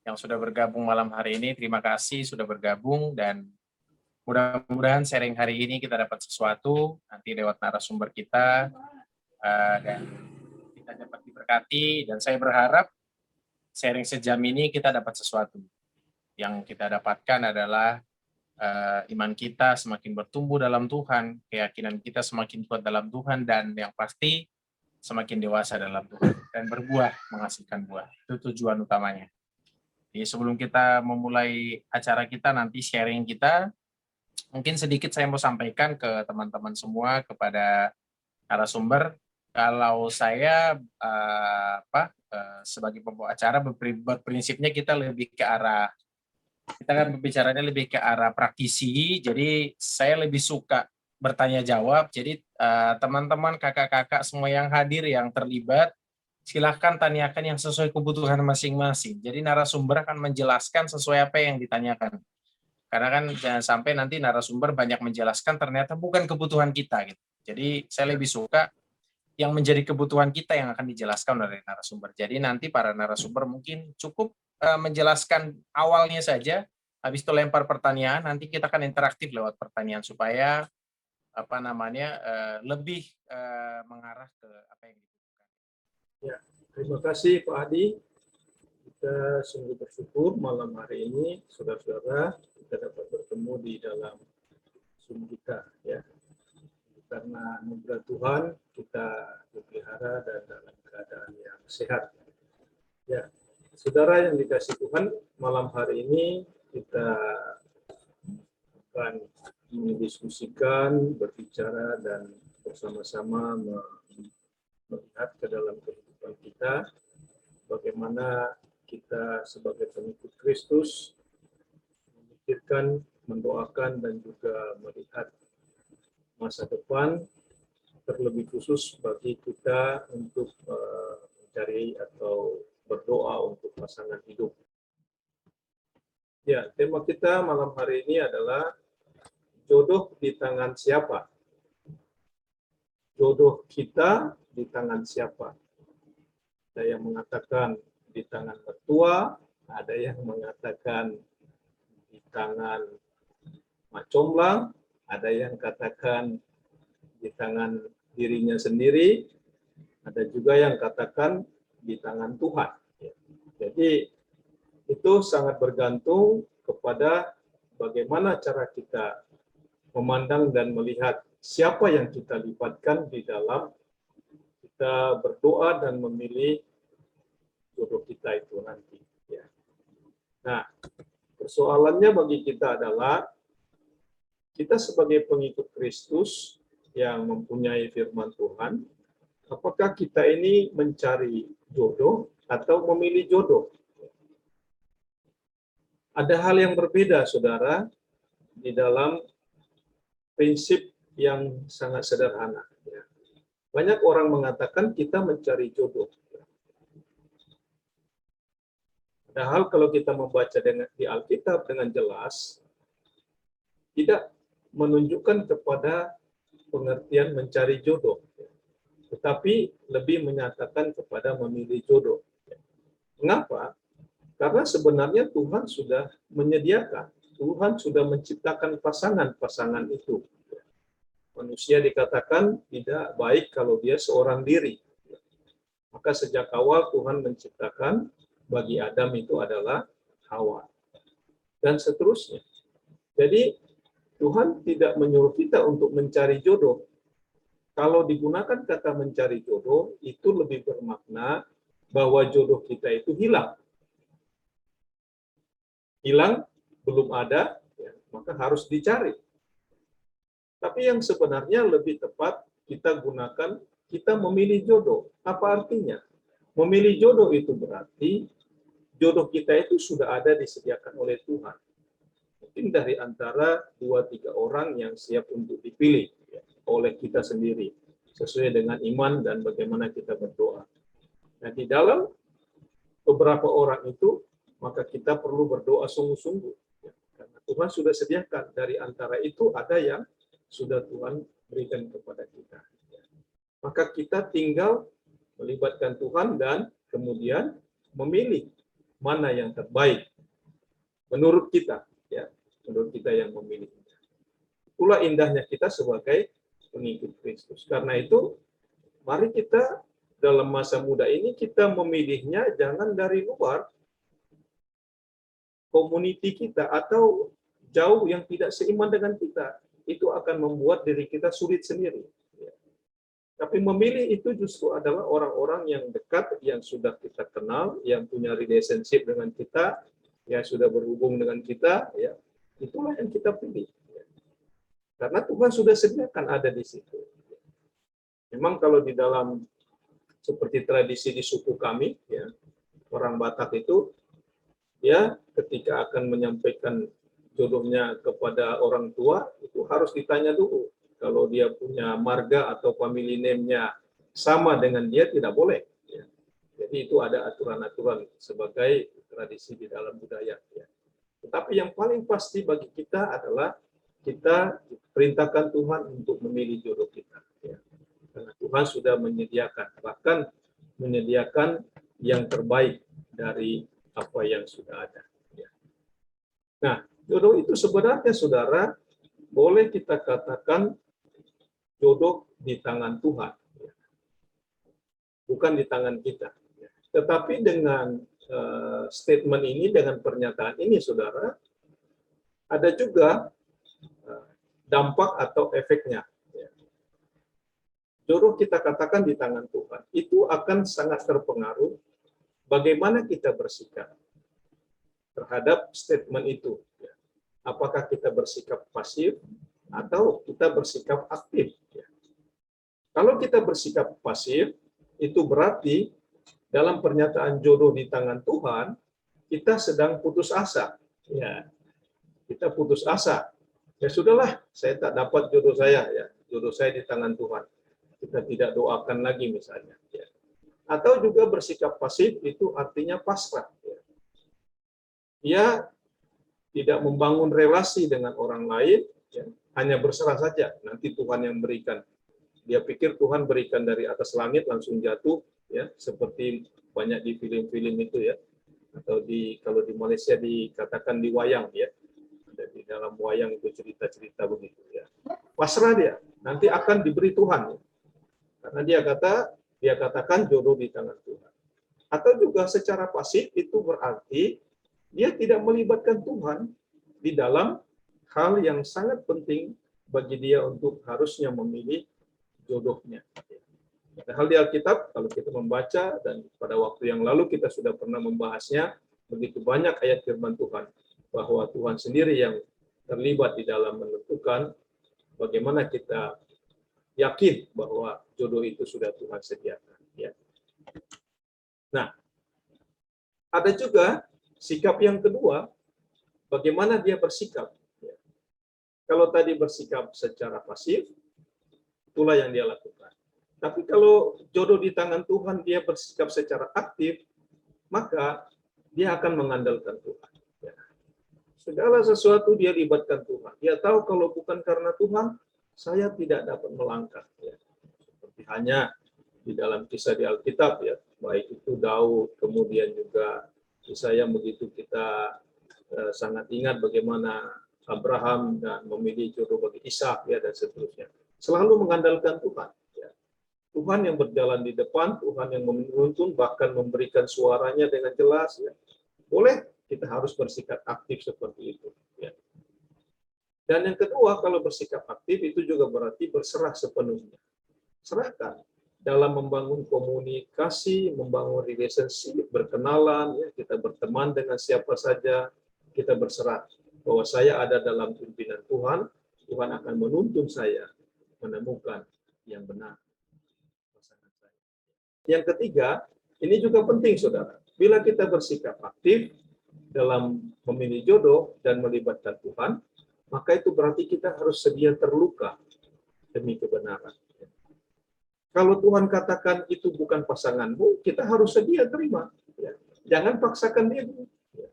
yang sudah bergabung malam hari ini. Terima kasih sudah bergabung dan mudah-mudahan sharing hari ini kita dapat sesuatu nanti lewat narasumber kita dan kita dapat diberkati, dan saya berharap sharing sejam ini kita dapat sesuatu. Yang kita dapatkan adalah iman kita semakin bertumbuh dalam Tuhan, keyakinan kita semakin kuat dalam Tuhan, dan yang pasti semakin dewasa dalam Tuhan dan berbuah, menghasilkan buah. Itu tujuan utamanya. Jadi sebelum kita memulai acara kita nanti sharing kita, mungkin sedikit saya mau sampaikan ke teman-teman semua, kepada narasumber. Kalau saya sebagai pembawa acara berprinsipnya kita lebih ke arah, kita kan berbicaranya lebih ke arah praktisi. Jadi saya lebih suka bertanya jawab. Jadi teman-teman, kakak-kakak semua yang hadir, yang terlibat, silahkan tanyakan yang sesuai kebutuhan masing-masing. Jadi narasumber akan menjelaskan sesuai apa yang ditanyakan. Karena kan jangan sampai nanti narasumber banyak menjelaskan ternyata bukan kebutuhan kita gitu. Jadi saya lebih suka yang menjadi kebutuhan kita yang akan dijelaskan oleh narasumber. Jadi nanti para narasumber mungkin cukup menjelaskan awalnya saja, habis itu lempar pertanyaan, nanti kita akan interaktif lewat pertanyaan supaya lebih mengarah ke apa yang dibutuhkan. Ya, terima kasih Pak Adi. Kita sungguh bersyukur malam hari ini, saudara-saudara, kita dapat bertemu di dalam Zoom kita, ya. Karena anugerah Tuhan, kita dipelihara dan dalam keadaan yang sehat. Ya, saudara yang dikasih Tuhan, malam hari ini kita akan mendiskusikan, berbicara, dan bersama-sama melihat ke dalam kehidupan kita, bagaimana kita sebagai pengikut Kristus memikirkan, mendoakan, dan juga melihat masa depan, terlebih khusus bagi kita untuk mencari atau berdoa untuk pasangan hidup. Ya, tema kita malam hari ini adalah jodoh di tangan siapa? Jodoh kita di tangan siapa? Ada yang mengatakan di tangan mertua, ada yang mengatakan di tangan mak comblang, ada yang katakan di tangan dirinya sendiri, ada juga yang katakan di tangan Tuhan. Jadi itu sangat bergantung kepada bagaimana cara kita memandang dan melihat siapa yang kita libatkan di dalam kita berdoa dan memilih jodoh kita itu nanti. Ya. Nah, persoalannya bagi kita adalah kita sebagai pengikut Kristus yang mempunyai firman Tuhan, apakah kita ini mencari jodoh atau memilih jodoh? Ada hal yang berbeda, saudara, di dalam prinsip yang sangat sederhana. Banyak orang mengatakan kita mencari jodoh. Padahal kalau kita membaca di Alkitab dengan jelas, tidak menunjukkan kepada pengertian mencari jodoh, tetapi lebih menyatakan kepada memilih jodoh. Mengapa? Karena sebenarnya Tuhan sudah menyediakan, Tuhan sudah menciptakan pasangan-pasangan itu. Manusia dikatakan tidak baik kalau dia seorang diri. Maka sejak awal Tuhan menciptakan bagi Adam itu adalah Hawa. Dan seterusnya. Jadi Tuhan tidak menyuruh kita untuk mencari jodoh. Kalau digunakan kata mencari jodoh, itu lebih bermakna bahwa jodoh kita itu hilang. Hilang, belum ada, ya, maka harus dicari. Tapi yang sebenarnya lebih tepat kita gunakan, kita memilih jodoh. Apa artinya? Memilih jodoh itu berarti jodoh kita itu sudah ada disediakan oleh Tuhan. Mungkin dari antara 2-3 orang yang siap untuk dipilih ya, oleh kita sendiri, sesuai dengan iman dan bagaimana kita berdoa. Nah, di dalam beberapa orang itu, maka kita perlu berdoa sungguh-sungguh. Ya, karena Tuhan sudah sediakan, dari antara itu ada yang sudah Tuhan berikan kepada kita. Ya. Maka kita tinggal melibatkan Tuhan dan kemudian memilih mana yang terbaik menurut kita, ya, menurut kita yang memilih. Itulah indahnya kita sebagai pengikut Kristus. Karena itu, mari kita dalam masa muda ini kita memilihnya jangan dari luar community kita atau jauh yang tidak seiman dengan kita. Itu akan membuat diri kita sulit sendiri. Tapi memilih itu justru adalah orang-orang yang dekat, yang sudah kita kenal, yang punya relationship dengan kita, yang sudah berhubung dengan kita, ya, itulah yang kita pilih. Karena Tuhan sudah sediakan ada di situ. Memang kalau di dalam seperti tradisi di suku kami, ya, orang Batak itu, ya, ketika akan menyampaikan jodohnya kepada orang tua, itu harus ditanya dulu. Kalau dia punya marga atau family name-nya sama dengan dia, tidak boleh. Ya. Jadi itu ada aturan-aturan sebagai tradisi di dalam budaya. Ya. Tetapi yang paling pasti bagi kita adalah kita perintahkan Tuhan untuk memilih jodoh kita. Ya. Karena Tuhan sudah menyediakan, bahkan menyediakan yang terbaik dari apa yang sudah ada. Ya. Nah, jodoh itu sebenarnya, saudara, boleh kita katakan jodoh di tangan Tuhan, bukan di tangan kita. Tetapi dengan statement ini, dengan pernyataan ini, saudara, ada juga dampak atau efeknya. Jodoh kita katakan di tangan Tuhan, itu akan sangat terpengaruh bagaimana kita bersikap terhadap statement itu. Apakah kita bersikap pasif atau kita bersikap aktif. Kalau kita bersikap pasif, itu berarti dalam pernyataan jodoh di tangan Tuhan, kita sedang putus asa. Ya, kita putus asa. Ya sudahlah, saya tak dapat jodoh saya. Ya, jodoh saya di tangan Tuhan. Kita tidak doakan lagi misalnya. Ya. Atau juga bersikap pasif itu artinya pasrah. Ya. Dia tidak membangun relasi dengan orang lain, ya, hanya berserah saja. Nanti Tuhan yang berikan. Dia pikir Tuhan berikan dari atas langit langsung jatuh, ya, seperti banyak di film-film itu, ya. Atau kalau di Malaysia dikatakan di wayang, ya. Ada di dalam wayang itu cerita-cerita begitu, ya. Pasrah dia, nanti akan diberi Tuhan. Ya. Karena dia katakan jodoh di tangan Tuhan. Atau juga secara pasif itu berarti dia tidak melibatkan Tuhan di dalam hal yang sangat penting bagi dia untuk harusnya memilih jodohnya. Padahal di Alkitab, kalau kita membaca, dan pada waktu yang lalu kita sudah pernah membahasnya, begitu banyak ayat firman Tuhan, bahwa Tuhan sendiri yang terlibat di dalam menentukan bagaimana kita yakin bahwa jodoh itu sudah Tuhan sediakan. Ya. Nah, ada juga sikap yang kedua, bagaimana dia bersikap. Ya. Kalau tadi bersikap secara pasif, itulah yang dia lakukan. Tapi kalau jodoh di tangan Tuhan, dia bersikap secara aktif, maka dia akan mengandalkan Tuhan. Ya. Segala sesuatu dia libatkan Tuhan. Dia tahu kalau bukan karena Tuhan, saya tidak dapat melangkah. Ya. Seperti hanya di dalam kisah di Alkitab, ya, baik itu Daud, kemudian juga kisah yang begitu kita sangat ingat bagaimana Abraham dan memilih jodoh bagi Ishak, ya, dan seterusnya. Selalu mengandalkan Tuhan. Ya. Tuhan yang berjalan di depan, Tuhan yang menuntun, bahkan memberikan suaranya dengan jelas. Ya. Boleh, kita harus bersikap aktif seperti itu. Ya. Dan yang kedua, kalau bersikap aktif itu juga berarti berserah sepenuhnya. Serahkan dalam membangun komunikasi, membangun relationship, berkenalan, ya, kita berteman dengan siapa saja, kita berserah bahwa saya ada dalam pimpinan Tuhan, Tuhan akan menuntun saya menemukan yang benar pasangan saya. Yang ketiga, ini juga penting, saudara. Bila kita bersikap aktif dalam memilih jodoh dan melibatkan Tuhan, maka itu berarti kita harus sedia terluka demi kebenaran. Kalau Tuhan katakan itu bukan pasanganmu, kita harus sedia terima. Ya. Jangan paksakan dia. Ya.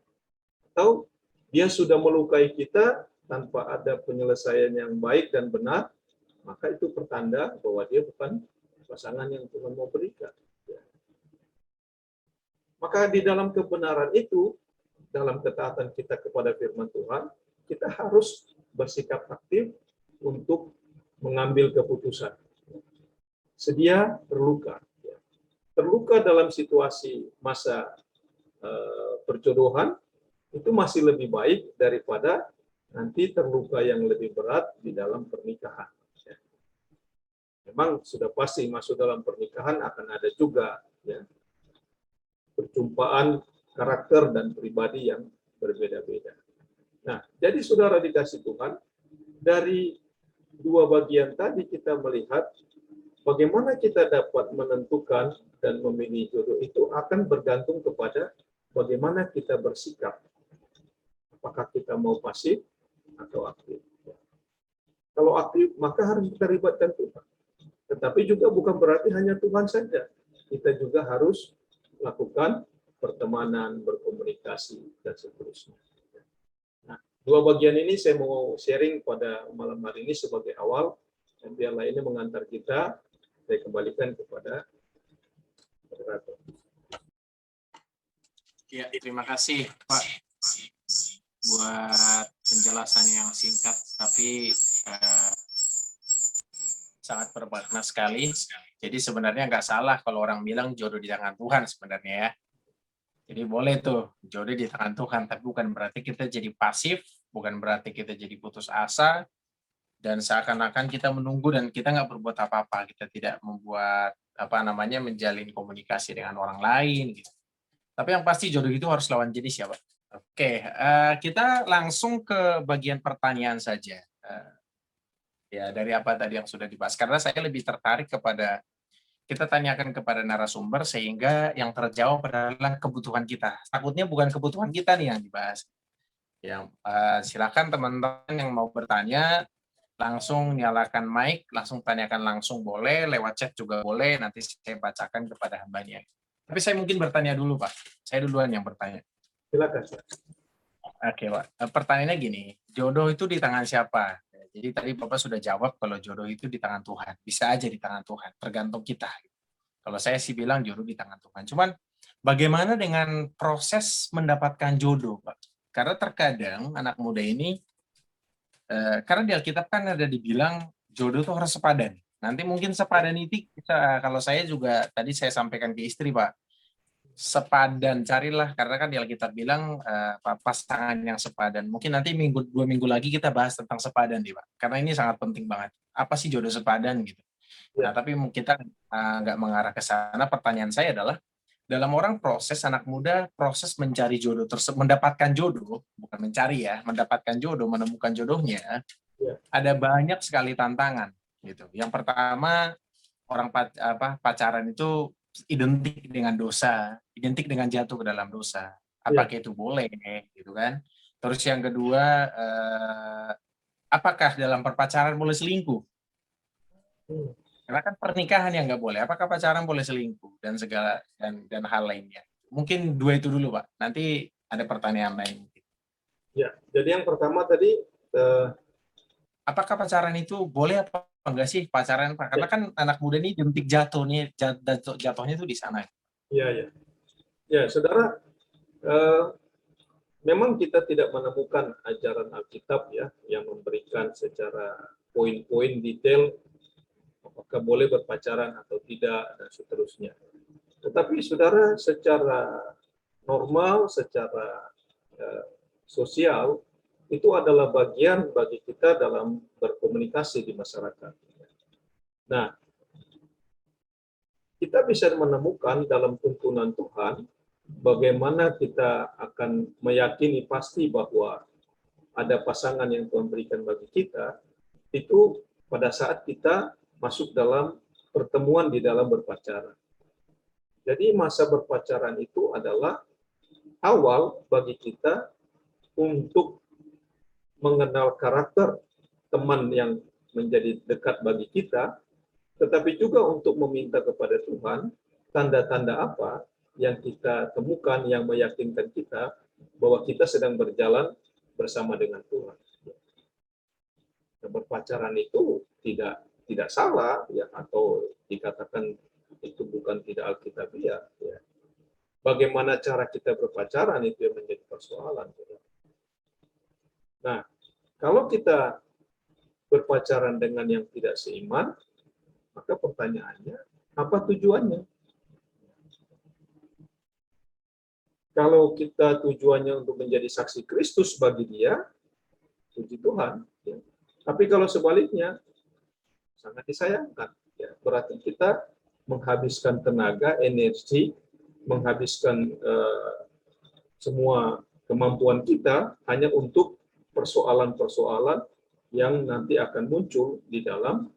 Atau dia sudah melukai kita tanpa ada penyelesaian yang baik dan benar, maka itu pertanda bahwa dia bukan pasangan yang Tuhan mau berikan. Ya. Maka di dalam kebenaran itu, dalam ketaatan kita kepada firman Tuhan, kita harus bersikap aktif untuk mengambil keputusan. Sedia terluka. Terluka dalam situasi masa perjodohan itu masih lebih baik daripada nanti terluka yang lebih berat di dalam pernikahan. Memang sudah pasti masuk dalam pernikahan akan ada juga ya, perjumpaan karakter dan pribadi yang berbeda-beda. Nah, jadi saudara dikasih Tuhan, dari dua bagian tadi kita melihat bagaimana kita dapat menentukan dan memilih jodoh itu akan bergantung kepada bagaimana kita bersikap. Apakah kita mau pasif atau aktif. Kalau aktif, maka harus kita libatkan Tuhan. Tetapi juga bukan berarti hanya Tuhan saja. Kita juga harus lakukan pertemanan, berkomunikasi, dan seterusnya. Nah, dua bagian ini saya mau sharing pada malam hari ini sebagai awal, dan biar lainnya mengantar kita, saya kembalikan kepada moderator. Ya, terima kasih Pak buat penjelasan yang singkat tapi sangat bermakna sekali. Jadi sebenarnya nggak salah kalau orang bilang jodoh di tangan Tuhan sebenarnya ya. Jadi boleh tuh jodoh di tangan Tuhan, tapi bukan berarti kita jadi pasif, bukan berarti kita jadi putus asa, dan seakan-akan kita menunggu dan kita nggak berbuat apa-apa, kita tidak membuat menjalin komunikasi dengan orang lain gitu. Tapi yang pasti jodoh itu harus lawan jenis ya Pak. Oke, kita langsung ke bagian pertanyaan saja. Ya dari apa tadi yang sudah dibahas, karena saya lebih tertarik kepada kita tanyakan kepada narasumber sehingga yang terjawab adalah kebutuhan kita. Takutnya bukan kebutuhan kita nih yang dibahas. Ya, silakan teman-teman yang mau bertanya langsung nyalakan mic, langsung tanyakan langsung boleh, lewat chat juga boleh, nanti saya bacakan kepada hambanya. Tapi saya mungkin bertanya dulu Pak, saya duluan yang bertanya. Silakan. Oke Pak, pertanyaannya gini, jodoh itu di tangan siapa? Jadi tadi Bapak sudah jawab kalau jodoh itu di tangan Tuhan, bisa aja di tangan Tuhan, tergantung kita. Kalau saya sih bilang jodoh di tangan Tuhan. Cuman bagaimana dengan proses mendapatkan jodoh, Pak? Karena terkadang anak muda ini, karena di Alkitab kan ada dibilang jodoh itu harus sepadan. Nanti mungkin sepadan itu, kalau saya juga tadi saya sampaikan ke istri, Pak, sepadan carilah, karena kan di Alkitab bilang pasangan yang sepadan. Mungkin nanti 2 minggu lagi kita bahas tentang sepadan nih Pak, karena ini sangat penting banget. Apa sih jodoh sepadan gitu? Nah, tapi kita nggak mengarah ke sana. Pertanyaan saya adalah, dalam orang proses anak muda proses mencari jodoh tersebut, mendapatkan jodoh, bukan mencari ya, mendapatkan jodoh, menemukan jodohnya, ada banyak sekali tantangan gitu. Yang pertama, orang pacaran itu identik dengan dosa, identik dengan jatuh ke dalam dosa. Apakah itu boleh gitu kan? Terus yang kedua, apakah dalam perpacaran boleh selingkuh? Karena kan pernikahan yang nggak boleh. Apakah pacaran boleh selingkuh dan segala dan hal lainnya? Mungkin 2 itu dulu, Pak. Nanti ada pertanyaan lain. Ya, jadi yang pertama tadi apakah pacaran itu boleh apa enggak sih pacaran, Pak? Karena kan anak muda ini jentik jatuhnya itu di sana. Ya, saudara, memang kita tidak menemukan ajaran Alkitab ya yang memberikan secara poin-poin detail apakah boleh berpacaran atau tidak dan seterusnya. Tetapi saudara, secara normal, secara sosial, itu adalah bagian bagi kita dalam berkomunikasi di masyarakat. Nah, kita bisa menemukan dalam tuntunan Tuhan bagaimana kita akan meyakini pasti bahwa ada pasangan yang Tuhan berikan bagi kita, itu pada saat kita masuk dalam pertemuan di dalam berpacaran. Jadi masa berpacaran itu adalah awal bagi kita untuk mengenal karakter teman yang menjadi dekat bagi kita, tetapi juga untuk meminta kepada Tuhan tanda-tanda apa yang kita temukan yang meyakinkan kita bahwa kita sedang berjalan bersama dengan Tuhan. Berpacaran itu tidak salah ya, atau dikatakan itu bukan tidak alkitabiah ya. bagaimana cara kita berpacaran itu yang menjadi persoalan. Nah, kalau kita berpacaran dengan yang tidak seiman, maka pertanyaannya, apa tujuannya? Kalau kita tujuannya untuk menjadi saksi Kristus bagi dia, puji Tuhan. Ya. Tapi kalau sebaliknya, sangat disayangkan. Ya. Berarti kita menghabiskan tenaga, energi, menghabiskan semua kemampuan kita hanya untuk persoalan-persoalan yang nanti akan muncul di dalam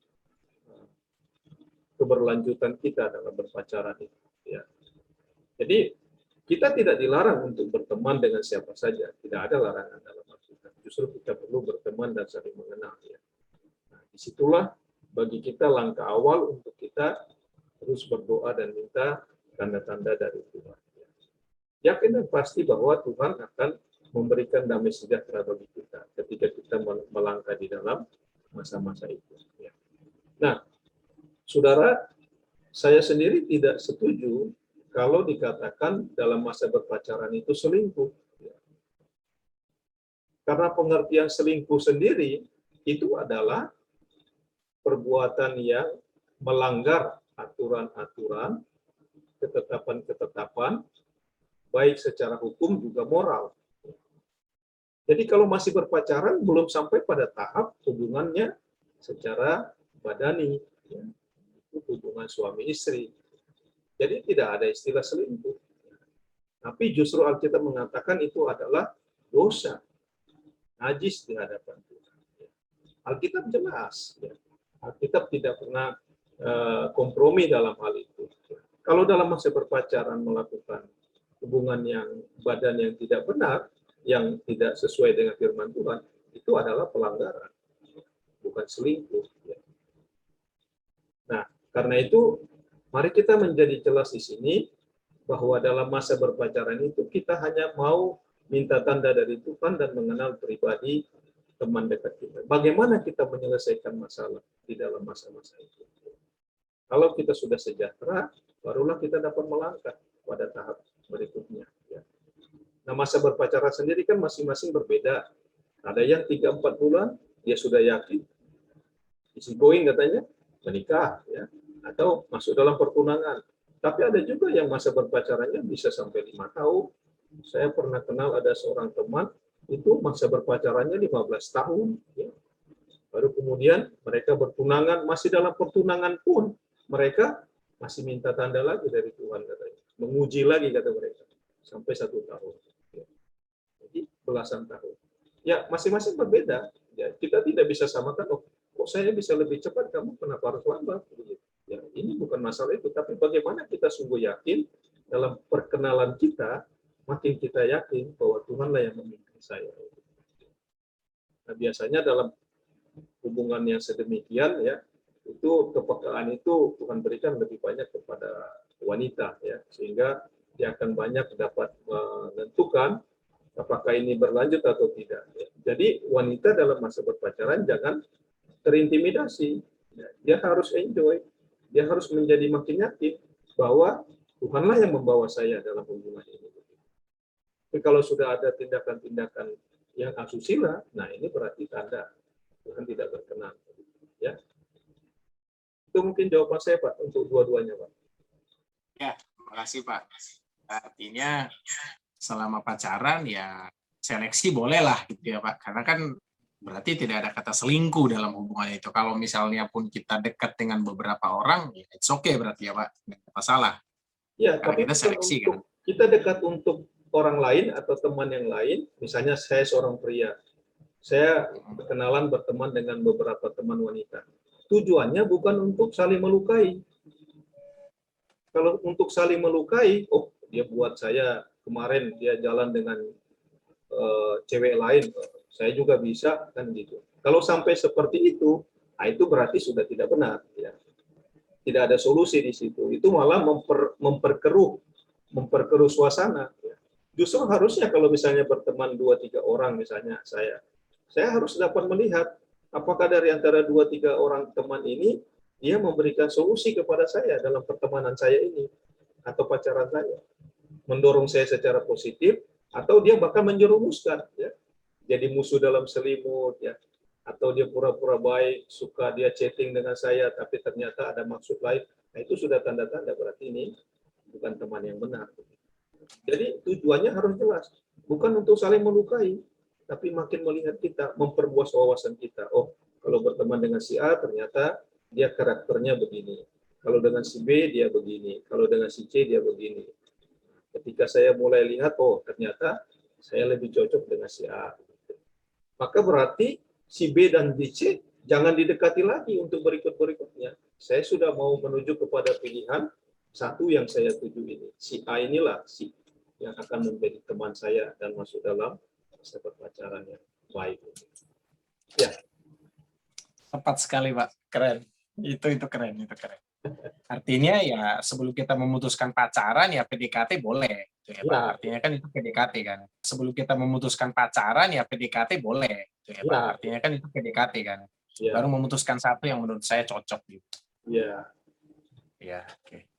keberlanjutan kita dalam berpacaran itu. Ya. Jadi kita tidak dilarang untuk berteman dengan siapa saja, tidak ada larangan dalam Alkitab. Justru kita perlu berteman dan saling mengenal. Ya. Nah, disitulah bagi kita langkah awal untuk kita terus berdoa dan minta tanda-tanda dari Tuhan. Ya. Yakin dan pasti bahwa Tuhan akan memberikan damai sejahtera bagi kita ketika kita melangkah di dalam masa-masa itu. Ya. Nah, saudara, saya sendiri tidak setuju kalau dikatakan dalam masa berpacaran itu selingkuh. Karena pengertian selingkuh sendiri itu adalah perbuatan yang melanggar aturan-aturan, ketetapan-ketetapan, baik secara hukum juga moral. Jadi kalau masih berpacaran, belum sampai pada tahap hubungannya secara badani, ya. Itu hubungan suami istri. Jadi tidak ada istilah selingkuh. Tapi justru Alkitab mengatakan itu adalah dosa, najis di hadapan Tuhan. Alkitab jelas. Alkitab tidak pernah kompromi dalam hal itu. Kalau dalam masa berpacaran melakukan hubungan yang badan yang tidak benar, yang tidak sesuai dengan firman Tuhan, itu adalah pelanggaran, bukan selingkuh. Nah, karena itu mari kita menjadi jelas di sini bahwa dalam masa berpacaran itu kita hanya mau minta tanda dari Tuhan dan mengenal pribadi teman dekat kita. Bagaimana kita menyelesaikan masalah di dalam masa-masa itu? Kalau kita sudah sejahtera, barulah kita dapat melangkah pada tahap berikutnya. Nah, masa berpacaran sendiri kan masing-masing berbeda. Ada yang 3-4 bulan, dia sudah yakin, easy going katanya, menikah, ya, atau masuk dalam pertunangan. Tapi ada juga yang masa berpacarannya bisa sampai 5 tahun. Saya pernah kenal ada seorang teman, itu masa berpacarannya 15 tahun. Ya. Baru kemudian mereka bertunangan, masih dalam pertunangan pun, mereka masih minta tanda lagi dari Tuhan katanya. Menguji lagi kata mereka, sampai 1 tahun. Ya. Jadi belasan tahun. Ya, masing-masing berbeda. Ya, kita tidak bisa samakan, oh, kok saya bisa lebih cepat, kamu kenapa harus lambat? Ya, ini bukan masalah itu, tapi bagaimana kita sungguh yakin dalam perkenalan kita, makin kita yakin bahwa Tuhanlah yang memimpin saya. Nah, biasanya dalam hubungan yang sedemikian, ya, itu kepekaan itu Tuhan berikan lebih banyak kepada wanita, ya, sehingga dia akan banyak dapat menentukan apakah ini berlanjut atau tidak. Ya. Jadi wanita dalam masa berpacaran jangan terintimidasi, ya. Dia harus enjoy. Dia harus menjadi makin yakin bahwa Tuhanlah yang membawa saya dalam hubungan ini. Tapi kalau sudah ada tindakan-tindakan yang asusila, nah ini berarti tanda Tuhan tidak berkenan. Ya. Itu mungkin jawaban saya, Pak, untuk dua-duanya, Pak. Ya, terima kasih, Pak. Artinya selama pacaran ya seleksi bolehlah gitu ya, Pak. Karena kan berarti tidak ada kata selingkuh dalam hubungan itu. Kalau misalnya pun kita dekat dengan beberapa orang, ya it's okay berarti ya, Pak. Tidak masalah. Ya, Karena tapi kita seleksi kan. Kita dekat untuk orang lain atau teman yang lain. Misalnya saya seorang pria, saya berteman dengan beberapa teman wanita. Tujuannya bukan untuk saling melukai. Kalau untuk saling melukai, oh dia buat saya kemarin dia jalan dengan cewek lain, saya juga bisa kan gitu. Kalau sampai seperti itu, nah itu berarti sudah tidak benar. Ya. Tidak ada solusi di situ. Itu malah memperkeruh suasana. Ya. Justru harusnya kalau misalnya berteman 2-3 orang, misalnya saya harus dapat melihat apakah dari antara 2-3 orang teman ini dia memberikan solusi kepada saya dalam pertemanan saya ini atau pacaran saya. mendorong saya secara positif, atau dia bahkan menjerumuskan, ya, jadi musuh dalam selimut, ya, atau dia pura-pura baik, suka dia chatting dengan saya, tapi ternyata ada maksud lain. Nah, itu sudah tanda-tanda berarti ini bukan teman yang benar. Jadi tujuannya harus jelas, bukan untuk saling melukai, tapi makin melihat kita, memperluas wawasan kita. Oh, kalau berteman dengan si A, ternyata dia karakternya begini. Kalau dengan si B, dia begini. Kalau dengan si C, dia begini. Ketika saya mulai lihat, oh ternyata saya lebih cocok dengan si A. Maka berarti si B dan C jangan didekati lagi untuk berikut-berikutnya. Saya sudah mau menuju kepada pilihan satu yang saya tuju ini. Si A inilah si yang akan menjadi teman saya dan masuk dalam masa pacaran yang baik. Ya. Tepat sekali, Pak. Keren. Itu keren, itu keren. Artinya ya sebelum kita memutuskan pacaran ya PDKT boleh. Gitu ya, Pak. Artinya kan itu PDKT kan. Sebelum kita memutuskan pacaran ya PDKT boleh. Gitu ya, Pak. Artinya kan itu PDKT kan. Baru memutuskan satu yang menurut saya cocok gitu. Iya. Ya, oke.